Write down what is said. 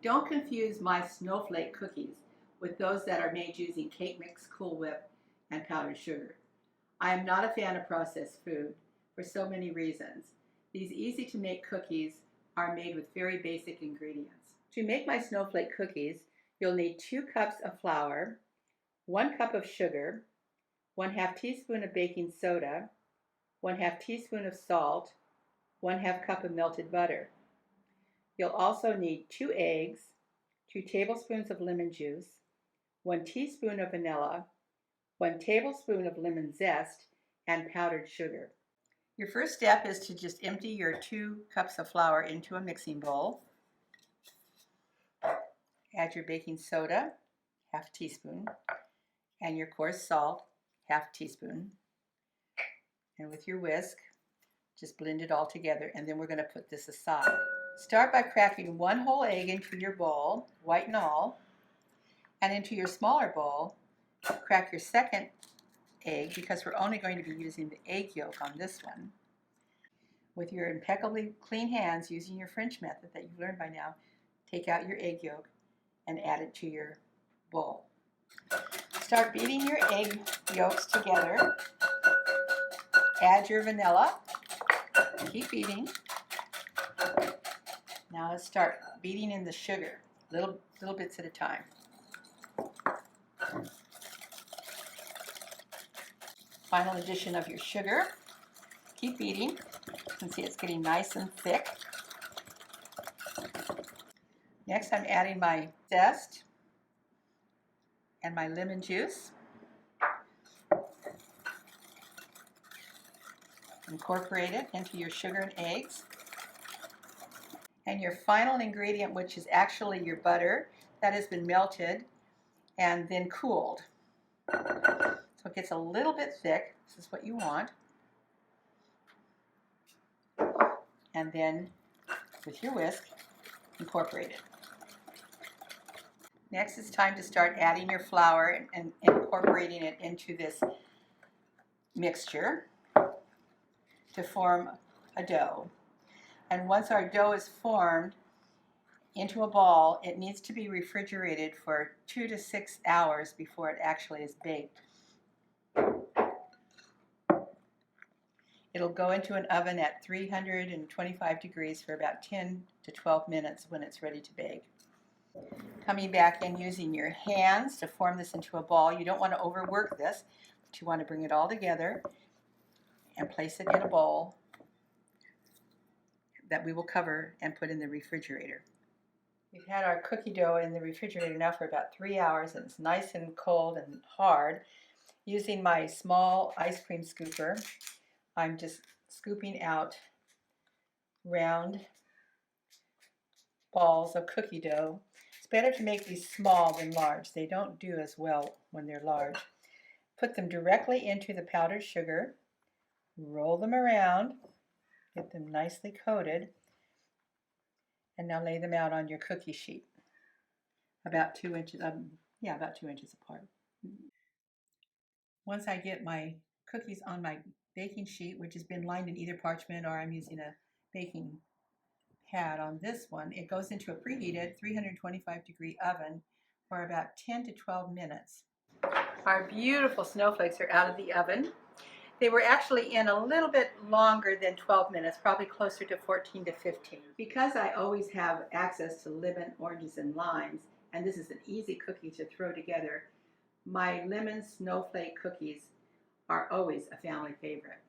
Don't confuse my snowflake cookies with those that are made using cake mix, Cool Whip, and powdered sugar. I am not a fan of processed food for so many reasons. These easy to make cookies are made with very basic ingredients. To make my snowflake cookies, you'll need 2 cups of flour, 1 cup of sugar, 1/2 teaspoon of baking soda, 1/2 teaspoon of salt, 1/2 cup of melted butter. You'll also need 2 eggs, 2 tablespoons of lemon juice, 1 teaspoon of vanilla, 1 tablespoon of lemon zest, and powdered sugar. Your first step is to just empty your 2 cups of flour into a mixing bowl. Add your baking soda, 1/2 teaspoon, and your coarse salt, 1/2 teaspoon. And with your whisk, just blend it all together, and then we're going to put this aside. Start by cracking 1 whole egg into your bowl, white and all, and into your smaller bowl, crack your second egg because we're only going to be using the egg yolk on this one. With your impeccably clean hands, using your French method that you've learned by now, take out your egg yolk and add it to your bowl. Start beating your egg yolks together. Add your vanilla. Keep beating. Now let's start beating in the sugar, little bits at a time. Final addition of your sugar. Keep beating. You can see it's getting nice and thick. Next, I'm adding my zest and my lemon juice. Incorporate it into your sugar and eggs. And your final ingredient, which is actually your butter that has been melted and then cooled. So it gets a little bit thick. This is what you want. And then with your whisk, incorporate it. Next, it's time to start adding your flour and incorporating it into this mixture to form a dough. And once our dough is formed into a ball, it needs to be refrigerated for 2 to 6 hours before it actually is baked. It'll go into an oven at 325 degrees for about 10 to 12 minutes when it's ready to bake. Coming back and using your hands to form this into a ball. You don't want to overwork this, but you want to bring it all together and place it in a bowl that we will cover and put in the refrigerator. We've had our cookie dough in the refrigerator now for about 3 hours, and it's nice and cold and hard. Using my small ice cream scooper, I'm just scooping out round balls of cookie dough. It's better to make these small than large. They don't do as well when they're large. Put them directly into the powdered sugar, roll them around, get them nicely coated, and now lay them out on your cookie sheet, about 2 inches, about 2 inches apart. Once I get my cookies on my baking sheet, which has been lined in either parchment or I'm using a baking pad on this one, it goes into a preheated 325-degree oven for about 10 to 12 minutes. Our beautiful snowflakes are out of the oven. They were actually in a little bit longer than 12 minutes, probably closer to 14 to 15. Because I always have access to lemon, oranges, and limes, and this is an easy cookie to throw together, my lemon snowflake cookies are always a family favorite.